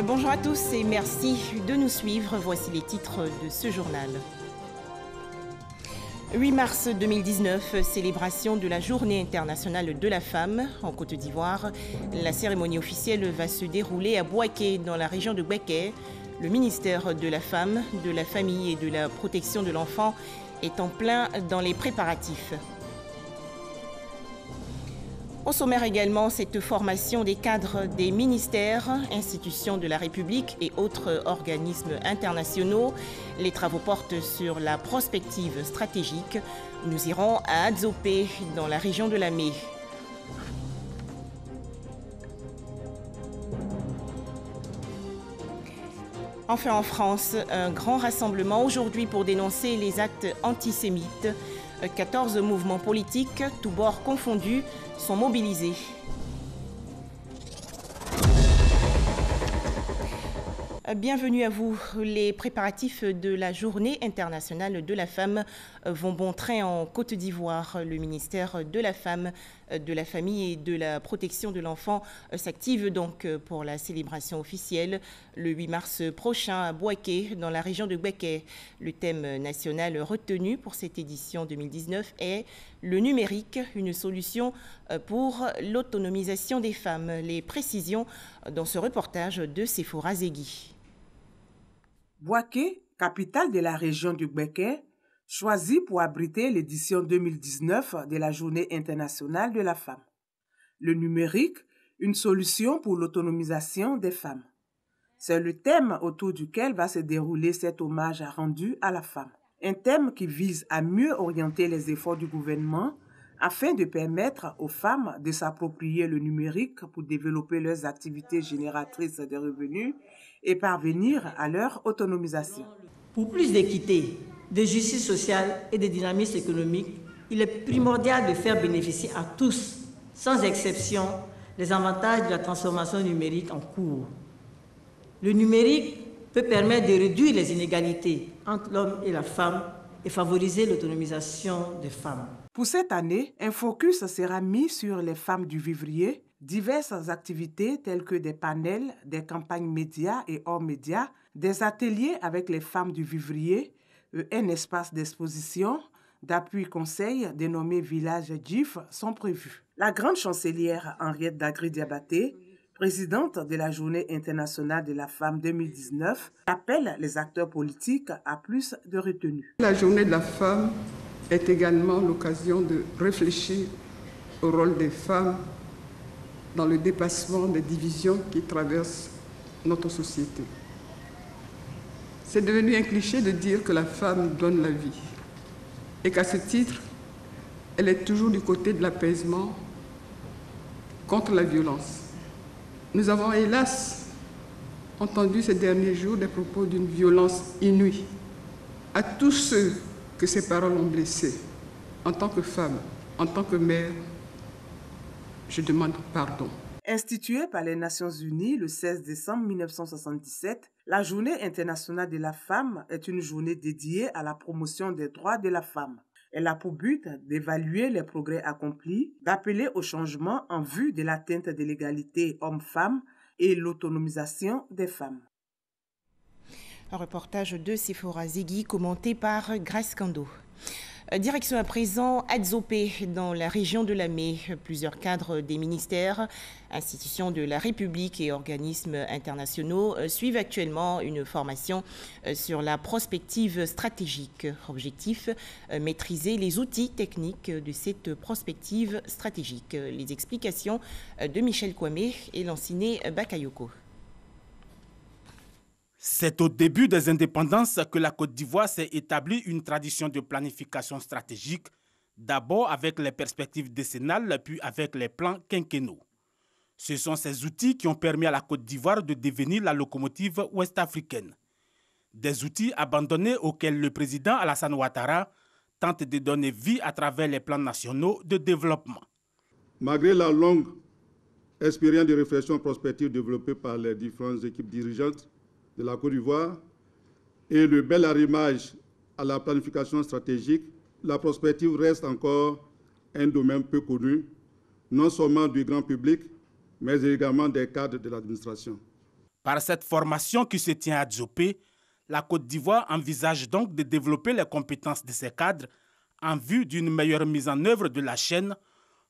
Bonjour à tous et merci de nous suivre. Voici les titres de ce journal. 8 mars 2019, célébration de la Journée internationale de la femme en Côte d'Ivoire. La cérémonie officielle va se dérouler à Bouaké, dans la région de Bouaké. Le ministère de la Femme, de la Famille et de la Protection de l'Enfant est en plein dans les préparatifs. Au sommaire également, cette formation des cadres des ministères, institutions de la République et autres organismes internationaux. Les travaux portent sur la prospective stratégique. Nous irons à Adzopé, dans la région de Lamé. Enfin en France, un grand rassemblement aujourd'hui pour dénoncer les actes antisémites. 14 mouvements politiques, tous bords confondus, sont mobilisés. Bienvenue à vous. Les préparatifs de la Journée internationale de la femme vont bon train en Côte d'Ivoire. Le ministère de la Femme, de la Famille et de la Protection de l'Enfant s'active donc pour la célébration officielle le 8 mars prochain à Bouaké, dans la région de Bouaké. Le thème national retenu pour cette édition 2019 est le numérique, une solution pour l'autonomisation des femmes. Les précisions dans ce reportage de Sephora Zegui. Bouaké, capitale de la région du Bouaké, choisie pour abriter l'édition 2019 de la Journée internationale de la femme. Le numérique, une solution pour l'autonomisation des femmes. C'est le thème autour duquel va se dérouler cet hommage rendu à la femme. Un thème qui vise à mieux orienter les efforts du gouvernement afin de permettre aux femmes de s'approprier le numérique pour développer leurs activités génératrices de revenus et parvenir à leur autonomisation. Pour plus d'équité, de justice sociale et de dynamisme économique, il est primordial de faire bénéficier à tous, sans exception, les avantages de la transformation numérique en cours. Le numérique peut permettre de réduire les inégalités entre l'homme et la femme et favoriser l'autonomisation des femmes. Pour cette année, un focus sera mis sur les femmes du vivrier, diverses activités telles que des panels, des campagnes médias et hors médias, des ateliers avec les femmes du vivrier, un espace d'exposition, d'appui conseil dénommé Village GIF sont prévus. La grande chancelière Henriette Dagri-Diabaté, présidente de la Journée internationale de la femme 2019, appelle les acteurs politiques à plus de retenue. La Journée de la femme est également l'occasion de réfléchir au rôle des femmes dans le dépassement des divisions qui traversent notre société. C'est devenu un cliché de dire que la femme donne la vie et qu'à ce titre, elle est toujours du côté de l'apaisement contre la violence. Nous avons hélas entendu ces derniers jours des propos d'une violence inouïe. À tous ceux que ces paroles ont blessés, en tant que femme, en tant que mère, je demande pardon. Instituée par les Nations Unies le 16 décembre 1977, la Journée internationale de la femme est une journée dédiée à la promotion des droits de la femme. Elle a pour but d'évaluer les progrès accomplis, d'appeler au changement en vue de l'atteinte de l'égalité homme-femme et l'autonomisation des femmes. Un reportage de Sephora Zegui commenté par Grace Kando. Direction à présent Adzopé, dans la région de Lamé. Plusieurs cadres des ministères, institutions de la République et organismes internationaux suivent actuellement une formation sur la prospective stratégique. Objectif, maîtriser les outils techniques de cette prospective stratégique. Les explications de Michel Kwame et Lanciné Bakayoko. C'est au début des indépendances que la Côte d'Ivoire s'est établie une tradition de planification stratégique, d'abord avec les perspectives décennales, puis avec les plans quinquennaux. Ce sont ces outils qui ont permis à la Côte d'Ivoire de devenir la locomotive ouest-africaine. Des outils abandonnés auxquels le président Alassane Ouattara tente de donner vie à travers les plans nationaux de développement. Malgré la longue expérience de réflexion prospective développée par les différentes équipes dirigeantes de la Côte d'Ivoire et le bel arrimage à la planification stratégique, la prospective reste encore un domaine peu connu, non seulement du grand public, mais également des cadres de l'administration. Par cette formation qui se tient à Djopé, la Côte d'Ivoire envisage donc de développer les compétences de ses cadres en vue d'une meilleure mise en œuvre de la chaîne,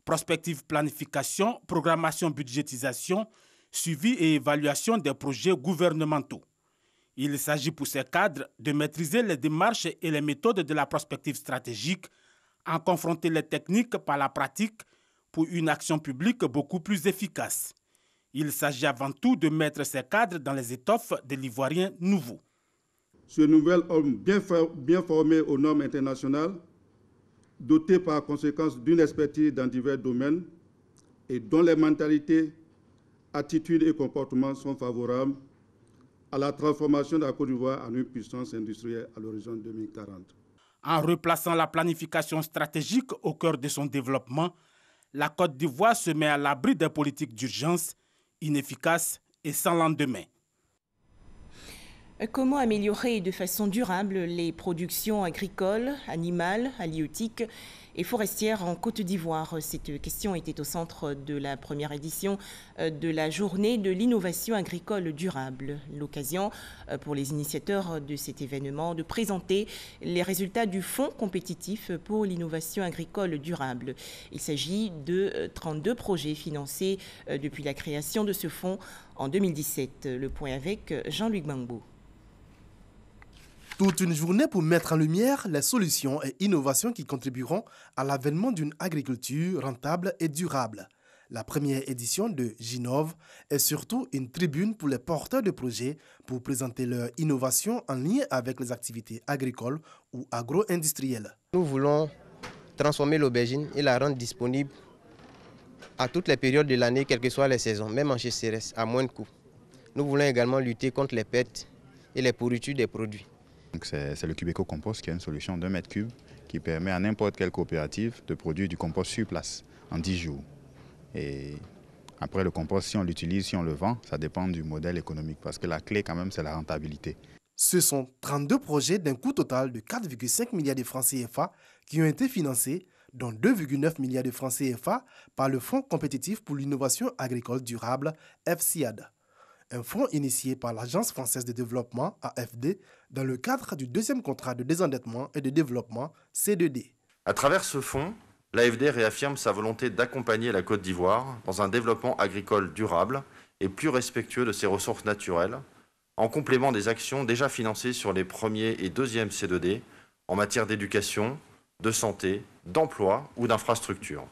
prospective planification, programmation budgétisation, suivi et évaluation des projets gouvernementaux. Il s'agit pour ces cadres de maîtriser les démarches et les méthodes de la prospective stratégique, en confronter les techniques par la pratique pour une action publique beaucoup plus efficace. Il s'agit avant tout de mettre ces cadres dans les étoffes de l'Ivoirien nouveau. Ce nouvel homme bien formé aux normes internationales, doté par conséquence d'une expertise dans divers domaines et dont les mentalités, attitudes et comportements sont favorables à la transformation de la Côte d'Ivoire en une puissance industrielle à l'horizon 2040. En replaçant la planification stratégique au cœur de son développement, la Côte d'Ivoire se met à l'abri des politiques d'urgence inefficaces et sans lendemain. Comment améliorer de façon durable les productions agricoles, animales, halieutiques et forestières en Côte d'Ivoire? Cette question était au centre de la première édition de la journée de l'innovation agricole durable. L'occasion pour les initiateurs de cet événement de présenter les résultats du Fonds compétitif pour l'innovation agricole durable. Il s'agit de 32 projets financés depuis la création de ce fonds en 2017. Le point avec Jean-Luc Bangbo. Toute une journée pour mettre en lumière les solutions et innovations qui contribueront à l'avènement d'une agriculture rentable et durable. La première édition de Ginov est surtout une tribune pour les porteurs de projets pour présenter leurs innovations en lien avec les activités agricoles ou agro-industrielles. Nous voulons transformer l'aubergine et la rendre disponible à toutes les périodes de l'année, quelles que soient les saisons, même en sécheresse, à moins de coûts. Nous voulons également lutter contre les pertes et les pourritures des produits. C'est le Cubeco Compost qui est une solution d'1 mètre cube qui permet à n'importe quelle coopérative de produire du compost sur place en 10 jours. Et après le compost, si on l'utilise, si on le vend, ça dépend du modèle économique parce que la clé quand même c'est la rentabilité. Ce sont 32 projets d'un coût total de 4,5 milliards de francs CFA qui ont été financés, dont 2,9 milliards de francs CFA par le Fonds compétitif pour l'innovation agricole durable, FCIAD. Un fonds initié par l'Agence française de développement, AFD, dans le cadre du deuxième contrat de désendettement et de développement, C2D. À travers ce fonds, l'AFD réaffirme sa volonté d'accompagner la Côte d'Ivoire dans un développement agricole durable et plus respectueux de ses ressources naturelles, en complément des actions déjà financées sur les premiers et deuxièmes C2D en matière d'éducation, de santé, d'emploi ou d'infrastructure.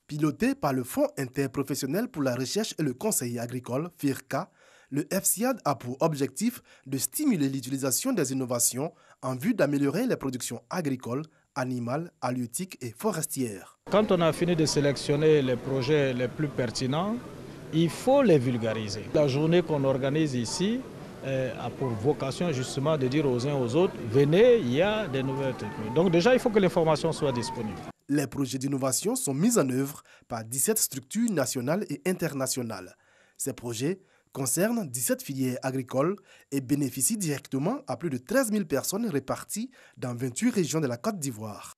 Piloté par le Fonds interprofessionnel pour la recherche et le conseil agricole, FIRCA, le FCIAD a pour objectif de stimuler l'utilisation des innovations en vue d'améliorer les productions agricoles, animales, halieutiques et forestières. Quand on a fini de sélectionner les projets les plus pertinents, il faut les vulgariser. La journée qu'on organise ici a pour vocation justement de dire aux uns aux autres, venez, il y a des nouvelles techniques. Donc déjà, il faut que l'information soit disponible. Les projets d'innovation sont mis en œuvre par 17 structures nationales et internationales. Ces projets concernent 17 filières agricoles et bénéficient directement à plus de 13 000 personnes réparties dans 28 régions de la Côte d'Ivoire.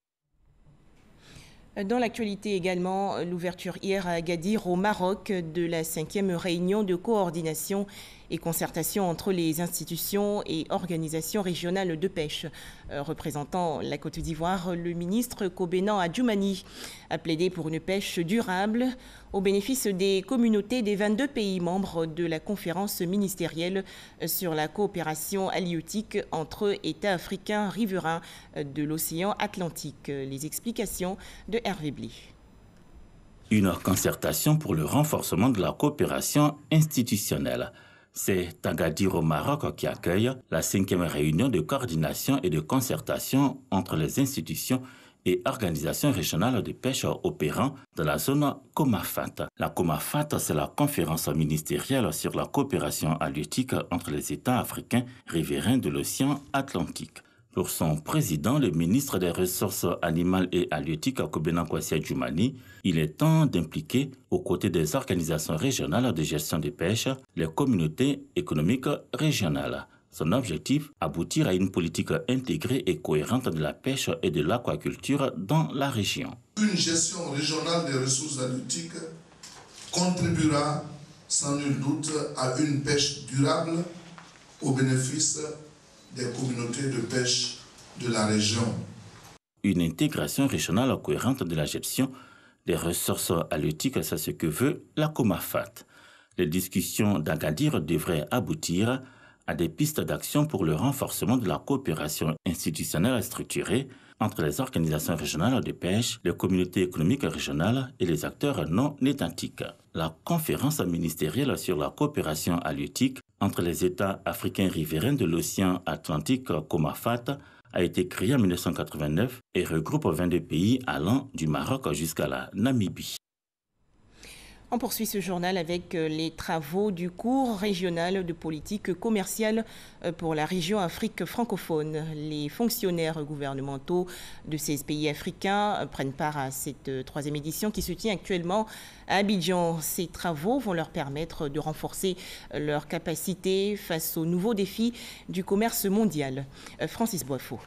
Dans l'actualité également, l'ouverture hier à Agadir au Maroc de la 5e réunion de coordination et concertation entre les institutions et organisations régionales de pêche. Représentant la Côte d'Ivoire, le ministre Kobenan Adjoumani a plaidé pour une pêche durable au bénéfice des communautés des 22 pays membres de la conférence ministérielle sur la coopération halieutique entre États africains riverains de l'océan Atlantique. Les explications de Hervé Blé. Une concertation pour le renforcement de la coopération institutionnelle. C'est Agadir au Maroc qui accueille la 5e réunion de coordination et de concertation entre les institutions et organisations régionales de pêche opérant dans la zone COMAFAT. La COMAFAT, c'est la conférence ministérielle sur la coopération halieutique entre les États africains riverains de l'océan Atlantique. Pour son président, le ministre des Ressources animales et halieutiques, Kobenan Adjoumani, il est temps d'impliquer, aux côtés des organisations régionales de gestion des pêches, les communautés économiques régionales. Son objectif, aboutir à une politique intégrée et cohérente de la pêche et de l'aquaculture dans la région. Une gestion régionale des ressources halieutiques contribuera sans nul doute à une pêche durable au bénéfice des communautés de pêche de la région. Une intégration régionale cohérente de la gestion des ressources halieutiques, c'est ce que veut la COMAFAT. Les discussions d'Agadir devraient aboutir à des pistes d'action pour le renforcement de la coopération institutionnelle structurée entre les organisations régionales de pêche, les communautés économiques régionales et les acteurs non étatiques. La conférence ministérielle sur la coopération halieutique entre les États africains riverains de l'océan Atlantique, COMAFAT, a été créée en 1989 et regroupe 22 pays allant du Maroc jusqu'à la Namibie. On poursuit ce journal avec les travaux du cours régional de politique commerciale pour la région Afrique francophone. Les fonctionnaires gouvernementaux de ces pays africains prennent part à cette troisième édition qui se tient actuellement à Abidjan. Ces travaux vont leur permettre de renforcer leurs capacités face aux nouveaux défis du commerce mondial. Francis Boifo.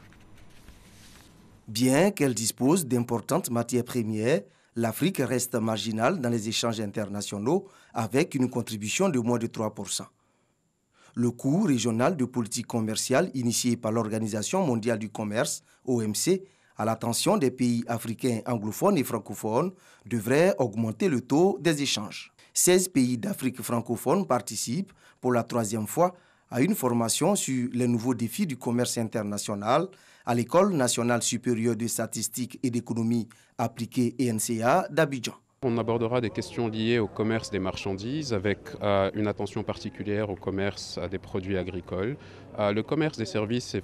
Bien qu'elle dispose d'importantes matières premières, l'Afrique reste marginale dans les échanges internationaux avec une contribution de moins de 3%. Le cours régional de politique commerciale initié par l'Organisation mondiale du commerce, OMC, à l'attention des pays africains anglophones et francophones, devrait augmenter le taux des échanges. 16 pays d'Afrique francophone participent pour la troisième fois à une formation sur les nouveaux défis du commerce international à l'École nationale supérieure de statistique et d'économie appliquée ENCA d'Abidjan. On abordera des questions liées au commerce des marchandises avec une attention particulière au commerce des produits agricoles, le commerce des services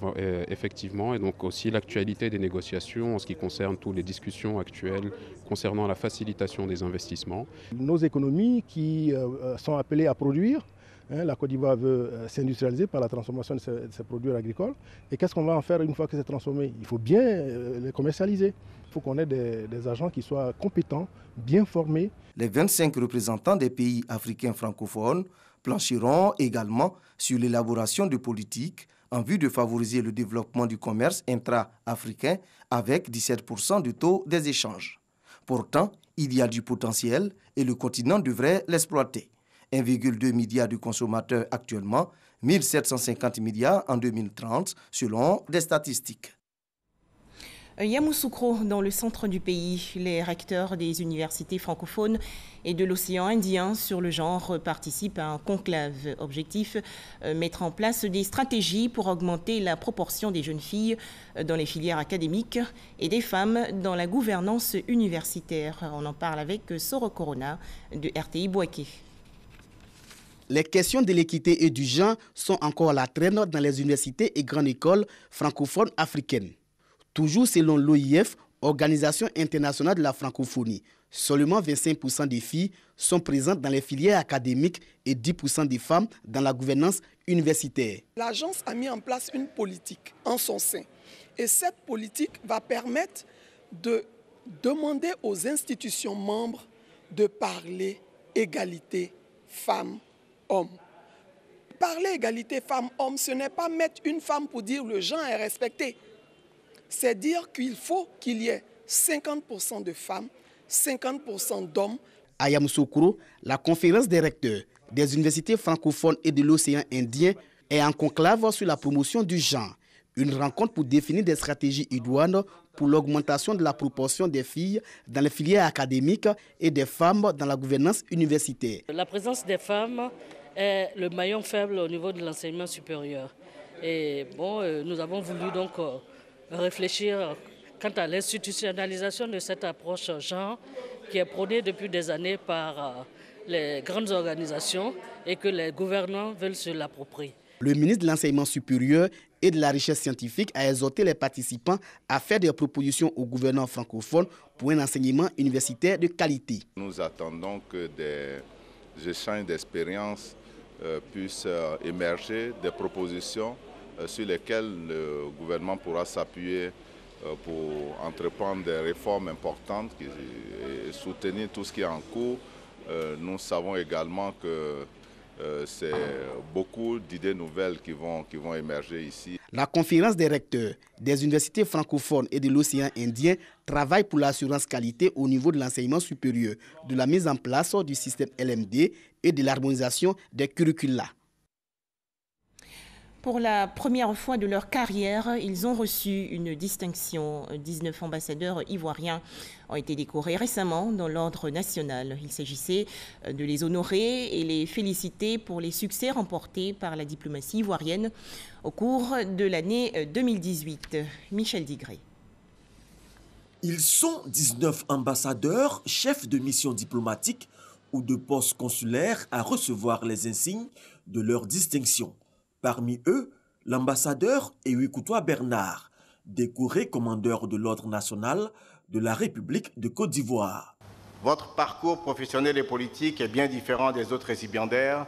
effectivement, et donc aussi l'actualité des négociations en ce qui concerne toutes les discussions actuelles concernant la facilitation des investissements. Nos économies qui sont appelées à produire. La Côte d'Ivoire veut s'industrialiser par la transformation de ses produits agricoles. Et qu'est-ce qu'on va en faire une fois que c'est transformé? Il faut bien les commercialiser. Il faut qu'on ait des agents qui soient compétents, bien formés. Les 25 représentants des pays africains francophones plancheront également sur l'élaboration de politiques en vue de favoriser le développement du commerce intra-africain avec 17% du taux des échanges. Pourtant, il y a du potentiel et le continent devrait l'exploiter. 1,2 milliard de consommateurs actuellement, 1750 milliards en 2030, selon des statistiques. Yamoussoukro, dans le centre du pays, les recteurs des universités francophones et de l'océan Indien sur le genre participent à un conclave. Objectif, mettre en place des stratégies pour augmenter la proportion des jeunes filles dans les filières académiques et des femmes dans la gouvernance universitaire. On en parle avec Soro Corona de RTI Bouaké. Les questions de l'équité et du genre sont encore à la traîne dans les universités et grandes écoles francophones africaines. Toujours selon l'OIF, Organisation internationale de la francophonie, seulement 25% des filles sont présentes dans les filières académiques et 10% des femmes dans la gouvernance universitaire. L'agence a mis en place une politique en son sein. Et cette politique va permettre de demander aux institutions membres de parler égalité femmes-hommes. Parler égalité femmes-hommes, ce n'est pas mettre une femme pour dire le genre est respecté. C'est dire qu'il faut qu'il y ait 50% de femmes, 50% d'hommes. À Yamoussoukro, la conférence des recteurs des universités francophones et de l'océan Indien est en conclave sur la promotion du genre. Une rencontre pour définir des stratégies idoines pour l'augmentation de la proportion des filles dans les filières académiques et des femmes dans la gouvernance universitaire. La présence des femmes est le maillon faible au niveau de l'enseignement supérieur. Et nous avons voulu donc réfléchir quant à l'institutionnalisation de cette approche genre qui est prônée depuis des années par les grandes organisations et que les gouvernants veulent se l'approprier. Le ministre de l'Enseignement supérieur et de la Richesse scientifique a exhorté les participants à faire des propositions aux gouvernants francophones pour un enseignement universitaire de qualité. Nous attendons que des échanges d'expériences puissent émerger, des propositions sur lesquelles le gouvernement pourra s'appuyer pour entreprendre des réformes importantes et soutenir tout ce qui est en cours. Nous savons également que c'est beaucoup d'idées nouvelles qui vont émerger ici. La conférence des recteurs des universités francophones et de l'océan Indien travaille pour l'assurance qualité au niveau de l'enseignement supérieur, de la mise en place du système LMD et de l'harmonisation des curricula. Pour la première fois de leur carrière, ils ont reçu une distinction. 19 ambassadeurs ivoiriens ont été décorés récemment dans l'ordre national. Il s'agissait de les honorer et les féliciter pour les succès remportés par la diplomatie ivoirienne au cours de l'année 2018. Michel Digré. Ils sont 19 ambassadeurs, chefs de mission diplomatique ou de poste consulaire à recevoir les insignes de leur distinction. Parmi eux, l'ambassadeur Ewikoutoua Bernard, décoré commandeur de l'ordre national de la République de Côte d'Ivoire. Votre parcours professionnel et politique est bien différent des autres récipiendaires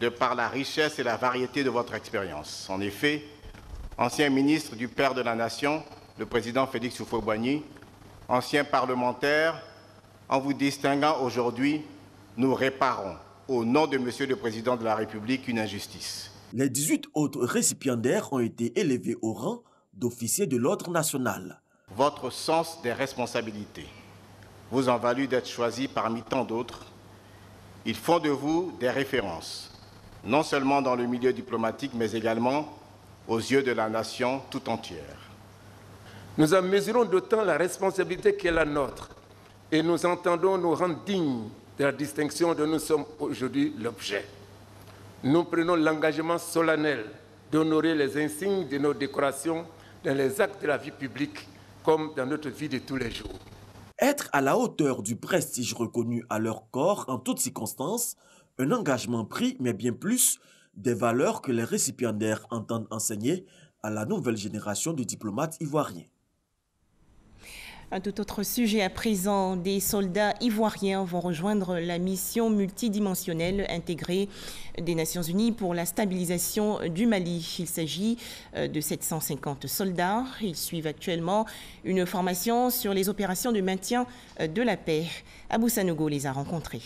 de par la richesse et la variété de votre expérience. En effet, ancien ministre du Père de la Nation, le président Félix Houphouët-Boigny, ancien parlementaire, en vous distinguant aujourd'hui, nous réparons, au nom de Monsieur le Président de la République, une injustice. Les 18 autres récipiendaires ont été élevés au rang d'officiers de l'ordre national. Votre sens des responsabilités vous en valut d'être choisi parmi tant d'autres. Ils font de vous des références, non seulement dans le milieu diplomatique, mais également aux yeux de la nation tout entière. Nous en mesurons d'autant la responsabilité qui est la nôtre et nous entendons nous rendre dignes de la distinction dont nous sommes aujourd'hui l'objet. Nous prenons l'engagement solennel d'honorer les insignes de nos décorations dans les actes de la vie publique comme dans notre vie de tous les jours. Être à la hauteur du prestige reconnu à leur corps en toutes circonstances, un engagement pris, mais bien plus, des valeurs que les récipiendaires entendent enseigner à la nouvelle génération de diplomates ivoiriens. Un tout autre sujet à présent, des soldats ivoiriens vont rejoindre la mission multidimensionnelle intégrée des Nations Unies pour la stabilisation du Mali. Il s'agit de 750 soldats. Ils suivent actuellement une formation sur les opérations de maintien de la paix. Abou Sanogo les a rencontrés.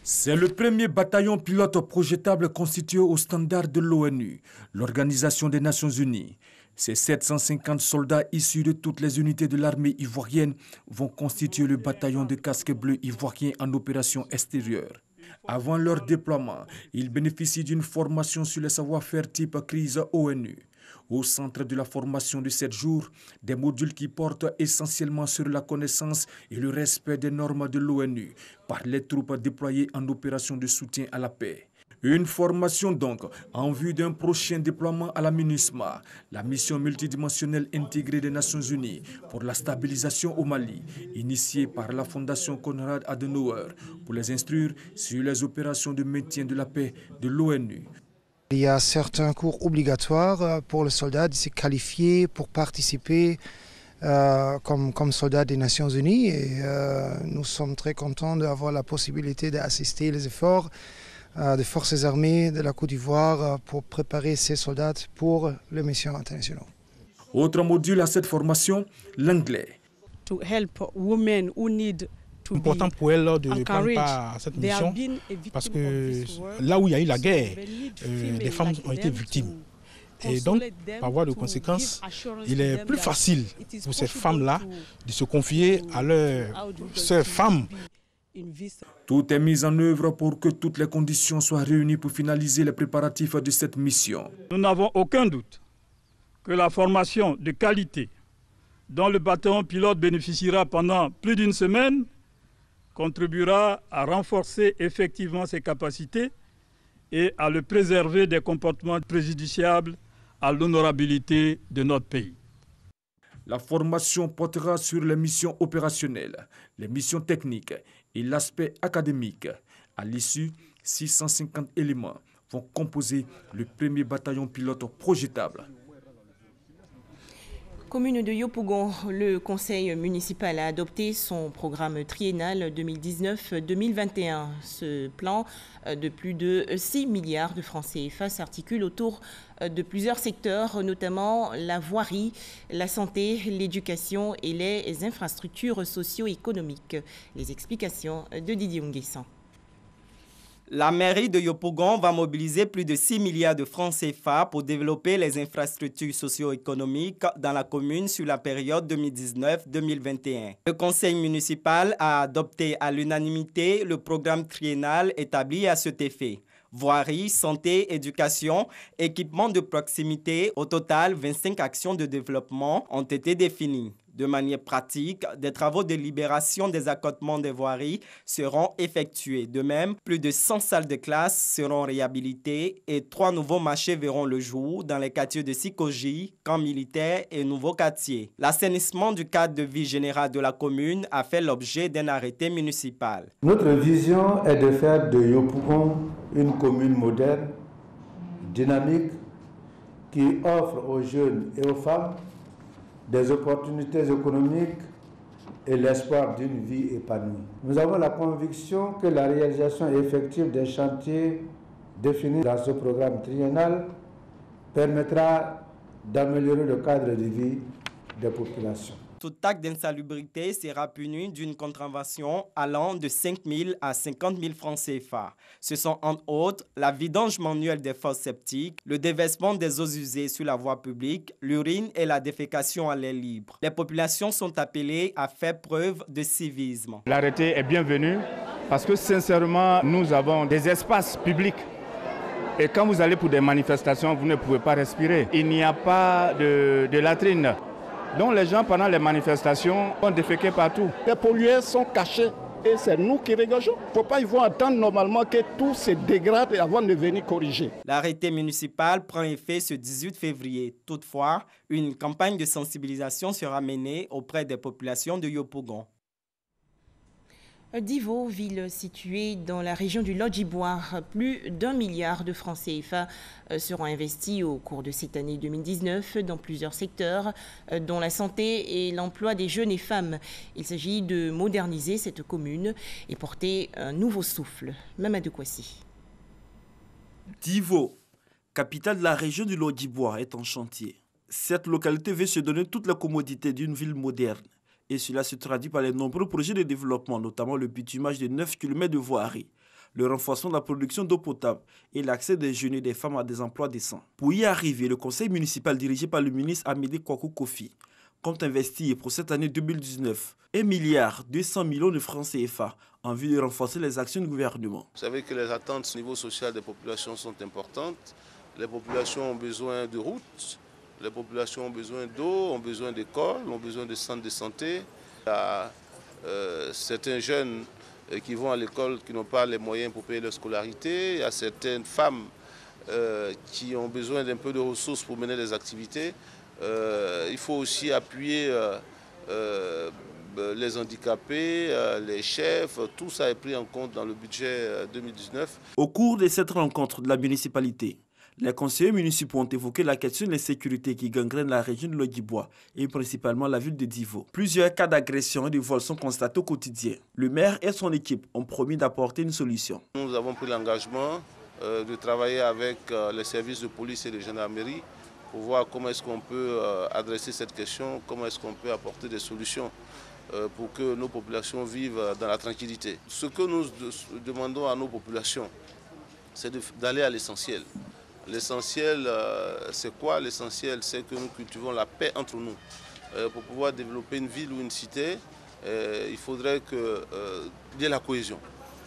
C'est le premier bataillon pilote projetable constitué au standard de l'ONU, l'Organisation des Nations Unies. Ces 750 soldats issus de toutes les unités de l'armée ivoirienne vont constituer le bataillon de casques bleus ivoiriens en opération extérieure. Avant leur déploiement, ils bénéficient d'une formation sur les savoir-faire type crise ONU. Au centre de la formation de 7 jours, des modules qui portent essentiellement sur la connaissance et le respect des normes de l'ONU par les troupes déployées en opération de soutien à la paix. Une formation donc en vue d'un prochain déploiement à la MINUSMA, la mission multidimensionnelle intégrée des Nations Unies pour la stabilisation au Mali, initiée par la Fondation Konrad Adenauer pour les instruire sur les opérations de maintien de la paix de l'ONU. Il y a certains cours obligatoires pour les soldats de se qualifier pour participer comme soldats des Nations Unies et nous sommes très contents d'avoir la possibilité d'assister les efforts des forces armées de la Côte d'Ivoire pour préparer ces soldats pour les missions internationales. Autre module à cette formation, l'anglais. Important pour elles de prendre part à cette mission parce que là où il y a eu la guerre, les femmes ont été victimes. Et donc, par voie de conséquence, il est plus facile pour ces femmes-là de se confier à leurs sœurs femmes. Tout est mis en œuvre pour que toutes les conditions soient réunies pour finaliser les préparatifs de cette mission. Nous n'avons aucun doute que la formation de qualité dont le bataillon pilote bénéficiera pendant plus d'une semaine contribuera à renforcer effectivement ses capacités et à le préserver des comportements préjudiciables à l'honorabilité de notre pays. La formation portera sur les missions opérationnelles, les missions techniques et l'aspect académique. À l'issue, 650 éléments vont composer le premier bataillon pilote projetable. Commune de Yopougon, le conseil municipal a adopté son programme triennal 2019-2021. Ce plan de plus de 6 milliards de francs CFA s'articule autour de plusieurs secteurs, notamment la voirie, la santé, l'éducation et les infrastructures socio-économiques. Les explications de Didier Nguessan. La mairie de Yopougon va mobiliser plus de 6 milliards de francs CFA pour développer les infrastructures socio-économiques dans la commune sur la période 2019-2021. Le conseil municipal a adopté à l'unanimité le programme triennal établi à cet effet. Voirie, santé, éducation, équipement de proximité. Au total, 25 actions de développement ont été définies. De manière pratique, des travaux de libération des accotements des voiries seront effectués. De même, plus de 100 salles de classe seront réhabilitées et 3 nouveaux marchés verront le jour dans les quartiers de Sikoji, Camp militaire et Nouveau Quartier. L'assainissement du cadre de vie général de la commune a fait l'objet d'un arrêté municipal. Notre vision est de faire de Yopougon une commune moderne, dynamique, qui offre aux jeunes et aux femmes des opportunités économiques et l'espoir d'une vie épanouie. Nous avons la conviction que la réalisation effective des chantiers définis dans ce programme triennal permettra d'améliorer le cadre de vie des populations. Tout acte d'insalubrité sera puni d'une contravention allant de 5 000 à 50 000 francs CFA. Ce sont entre autres la vidange manuelle des fosses septiques, le déversement des eaux usées sur la voie publique, l'urine et la défécation à l'air libre. Les populations sont appelées à faire preuve de civisme. L'arrêté est bienvenu parce que sincèrement, nous avons des espaces publics. Et quand vous allez pour des manifestations, vous ne pouvez pas respirer. Il n'y a pas de latrine. Donc les gens, pendant les manifestations, ont déféqué partout. Les pollueurs sont cachés et c'est nous qui régageons. Il ne faut pas y voir attendre normalement que tout se dégrade avant de venir corriger. L'arrêté municipal prend effet ce 18 février. Toutefois, une campagne de sensibilisation sera menée auprès des populations de Yopougon. Divo, ville située dans la région du Lodjiboire, plus d'1 milliard de francs CFA seront investis au cours de cette année 2019 dans plusieurs secteurs, dont la santé et l'emploi des jeunes et femmes. Il s'agit de moderniser cette commune et porter un nouveau souffle. Mamadou Kouassi. Divo, capitale de la région du Lodjiboire, est en chantier. Cette localité veut se donner toutes les commodités d'une ville moderne. Et cela se traduit par les nombreux projets de développement, notamment le bitumage de 9 km de voirie, le renforcement de la production d'eau potable et l'accès des jeunes et des femmes à des emplois décents. Pour y arriver, le conseil municipal dirigé par le ministre Amédée Kwaku Kofi compte investir pour cette année 2019 1 milliard 200 millions de francs CFA en vue de renforcer les actions du gouvernement. Vous savez que les attentes au niveau social des populations sont importantes. Les populations ont besoin de routes. Les populations ont besoin d'eau, ont besoin d'écoles, ont besoin de centres de santé. Il y a certains jeunes qui vont à l'école qui n'ont pas les moyens pour payer leur scolarité. Il y a certaines femmes qui ont besoin d'un peu de ressources pour mener des activités. Il faut aussi appuyer les handicapés, les chefs. Tout ça est pris en compte dans le budget 2019. Au cours de cette rencontre de la municipalité, les conseillers municipaux ont évoqué la question de l'insécurité qui gangrène la région de Lodjiboire et principalement la ville de Divo. Plusieurs cas d'agression et de vol sont constatés au quotidien. Le maire et son équipe ont promis d'apporter une solution. Nous avons pris l'engagement de travailler avec les services de police et de gendarmerie pour voir comment est-ce qu'on peut adresser cette question, comment est-ce qu'on peut apporter des solutions pour que nos populations vivent dans la tranquillité. Ce que nous demandons à nos populations, c'est d'aller à l'essentiel. L'essentiel, c'est quoi? L'essentiel, c'est que nous cultivons la paix entre nous. Pour pouvoir développer une ville ou une cité, il faudrait qu'il y ait la cohésion.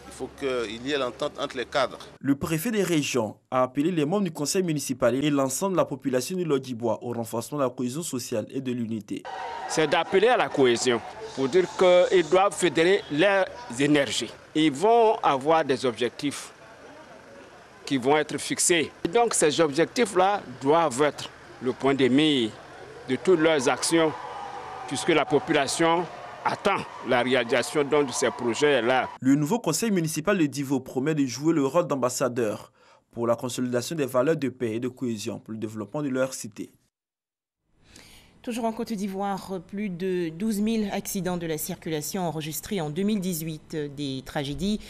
Il faut qu'il y ait l'entente entre les cadres. Le préfet des régions a appelé les membres du conseil municipal et l'ensemble de la population du Lodjiboire au renforcement de la cohésion sociale et de l'unité. C'est d'appeler à la cohésion pour dire qu'ils doivent fédérer leurs énergies. Ils vont avoir des objectifs qui vont être fixés. Et donc ces objectifs-là doivent être le point de mire de toutes leurs actions, puisque la population attend la réalisation de ces projets-là. Le nouveau conseil municipal de Divo promet de jouer le rôle d'ambassadeur pour la consolidation des valeurs de paix et de cohésion pour le développement de leur cité. Toujours en Côte d'Ivoire, plus de 12 000 accidents de la circulation enregistrés en 2018. Des tragédies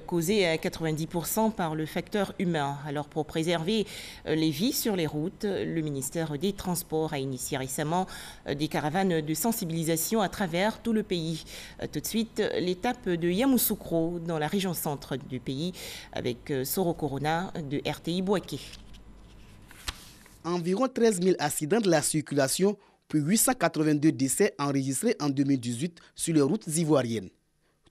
causées à 90% par le facteur humain. Alors pour préserver les vies sur les routes, le ministère des Transports a initié récemment des caravanes de sensibilisation à travers tout le pays. Tout de suite, l'étape de Yamoussoukro dans la région centre du pays avec Soro Corona de RTI Bouaké. Environ 13 000 accidents de la circulation puis 882 décès enregistrés en 2018 sur les routes ivoiriennes.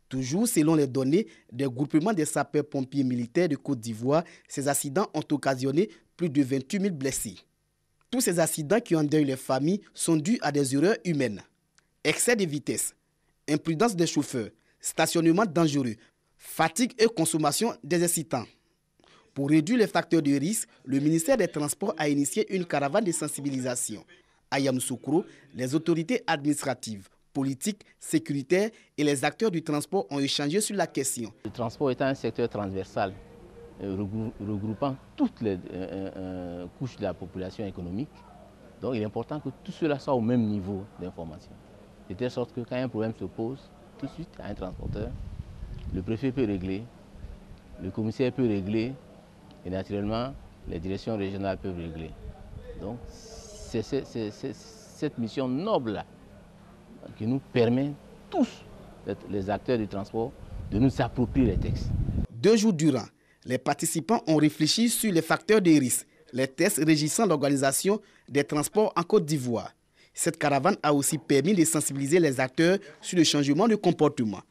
Toujours selon les données des groupements des sapeurs-pompiers militaires de Côte d'Ivoire, ces accidents ont occasionné plus de 28 000 blessés. Tous ces accidents qui endeuillent les familles sont dus à des erreurs humaines. Excès de vitesse, imprudence des chauffeurs, stationnement dangereux, fatigue et consommation des excitants. Pour réduire les facteurs de risque, le ministère des Transports a initié une caravane de sensibilisation. À Yamoussoukro, les autorités administratives, politiques, sécuritaires et les acteurs du transport ont échangé sur la question. Le transport est un secteur transversal regroupant toutes les couches de la population économique. Donc il est important que tout cela soit au même niveau d'information. De telle sorte que quand un problème se pose, tout de suite à un transporteur, le préfet peut régler, le commissaire peut régler et naturellement les directions régionales peuvent régler. Donc c'est cette mission noble qui nous permet tous, les acteurs du transport, de nous approprier les textes. 2 jours durant, les participants ont réfléchi sur les facteurs de risque, les tests régissant l'organisation des transports en Côte d'Ivoire. Cette caravane a aussi permis de sensibiliser les acteurs sur le changement de comportement.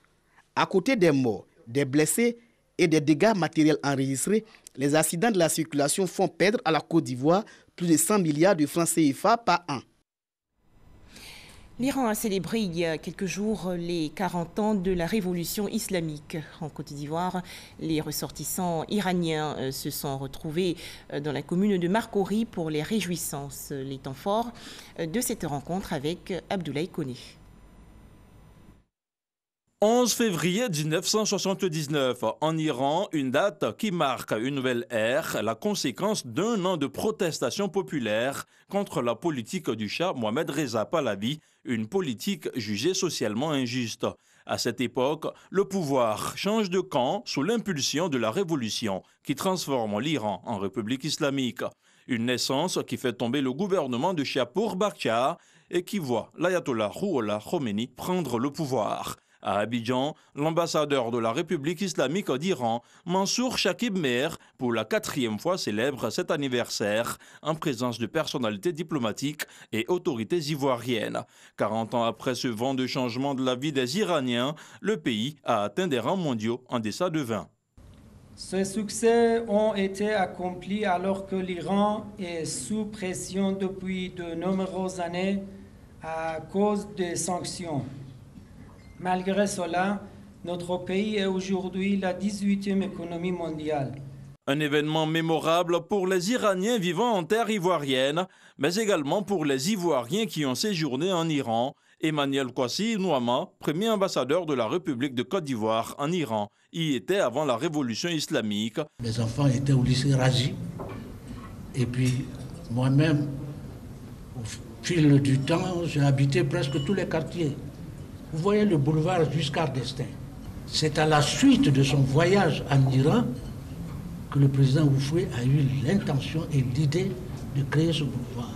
À côté des morts, des blessés et des dégâts matériels enregistrés, les accidents de la circulation font perdre à la Côte d'Ivoire plus de 100 milliards de francs CFA par an. L'Iran a célébré il y a quelques jours les 40 ans de la révolution islamique. En Côte d'Ivoire, les ressortissants iraniens se sont retrouvés dans la commune de Marcory pour les réjouissances. Les temps forts de cette rencontre avec Abdoulaye Koné. 11 février 1979, en Iran, une date qui marque une nouvelle ère, la conséquence d'un an de protestation populaire contre la politique du Shah Mohamed Reza Pahlavi, une politique jugée socialement injuste. À cette époque, le pouvoir change de camp sous l'impulsion de la révolution qui transforme l'Iran en république islamique. Une naissance qui fait tomber le gouvernement de Shapour Bakhtiar et qui voit l'ayatollah Rouhollah Khomeini prendre le pouvoir. À Abidjan, l'ambassadeur de la République islamique d'Iran, Mansour Chakib Mehr, pour la 4e fois célèbre cet anniversaire en présence de personnalités diplomatiques et autorités ivoiriennes. 40 ans après ce vent de changement de la vie des Iraniens, le pays a atteint des rangs mondiaux en deçà de 20. Ces succès ont été accomplis alors que l'Iran est sous pression depuis de nombreuses années à cause des sanctions. Malgré cela, notre pays est aujourd'hui la 18e économie mondiale. Un événement mémorable pour les Iraniens vivant en terre ivoirienne, mais également pour les Ivoiriens qui ont séjourné en Iran. Emmanuel Kwasi Nouama, premier ambassadeur de la République de Côte d'Ivoire en Iran, y était avant la révolution islamique. Mes enfants étaient au lycée Raji. Et puis moi-même, au fil du temps, j'ai habité presque tous les quartiers. Vous voyez le boulevard Giscard d'Estaing. C'est à la suite de son voyage en Iran que le président Oufoué a eu l'intention et l'idée de créer ce boulevard.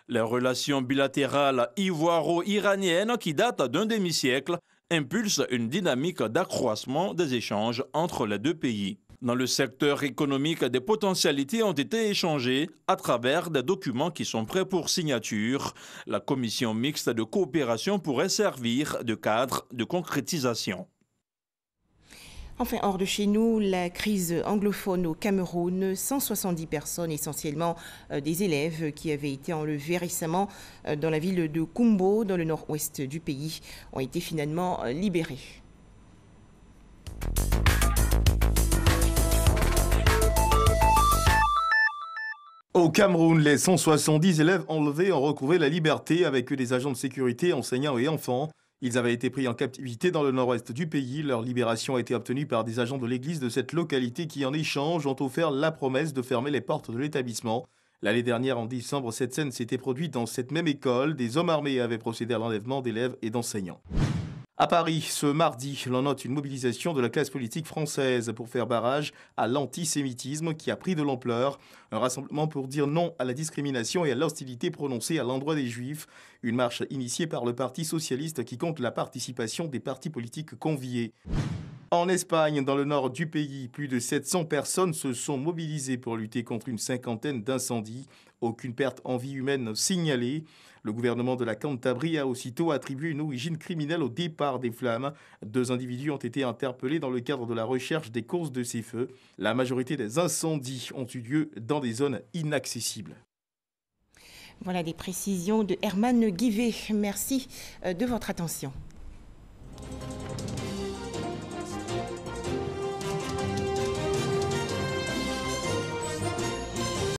Les relations bilatérales ivoiro-iraniennes qui datent d'un demi-siècle impulsent une dynamique d'accroissement des échanges entre les deux pays. Dans le secteur économique, des potentialités ont été échangées à travers des documents qui sont prêts pour signature. La commission mixte de coopération pourrait servir de cadre de concrétisation. Enfin, hors de chez nous, la crise anglophone au Cameroun, 170 personnes, essentiellement des élèves qui avaient été enlevés récemment dans la ville de Kumbo, dans le nord-ouest du pays, ont été finalement libérés. Au Cameroun, les 170 élèves enlevés ont retrouvé la liberté avec eux des agents de sécurité, enseignants et enfants. Ils avaient été pris en captivité dans le nord-ouest du pays. Leur libération a été obtenue par des agents de l'église de cette localité qui, en échange, ont offert la promesse de fermer les portes de l'établissement. L'année dernière, en décembre, cette scène s'était produite dans cette même école. Des hommes armés avaient procédé à l'enlèvement d'élèves et d'enseignants. À Paris, ce mardi, l'on note une mobilisation de la classe politique française pour faire barrage à l'antisémitisme qui a pris de l'ampleur. Un rassemblement pour dire non à la discrimination et à l'hostilité prononcée à l'endroit des Juifs. Une marche initiée par le Parti socialiste qui compte la participation des partis politiques conviés. En Espagne, dans le nord du pays, plus de 700 personnes se sont mobilisées pour lutter contre une cinquantaine d'incendies. Aucune perte en vie humaine signalée. Le gouvernement de la Cantabrie a aussitôt attribué une origine criminelle au départ des flammes. 2 individus ont été interpellés dans le cadre de la recherche des causes de ces feux. La majorité des incendies ont eu lieu dans des zones inaccessibles. Voilà des précisions de Herman Guivet. Merci de votre attention.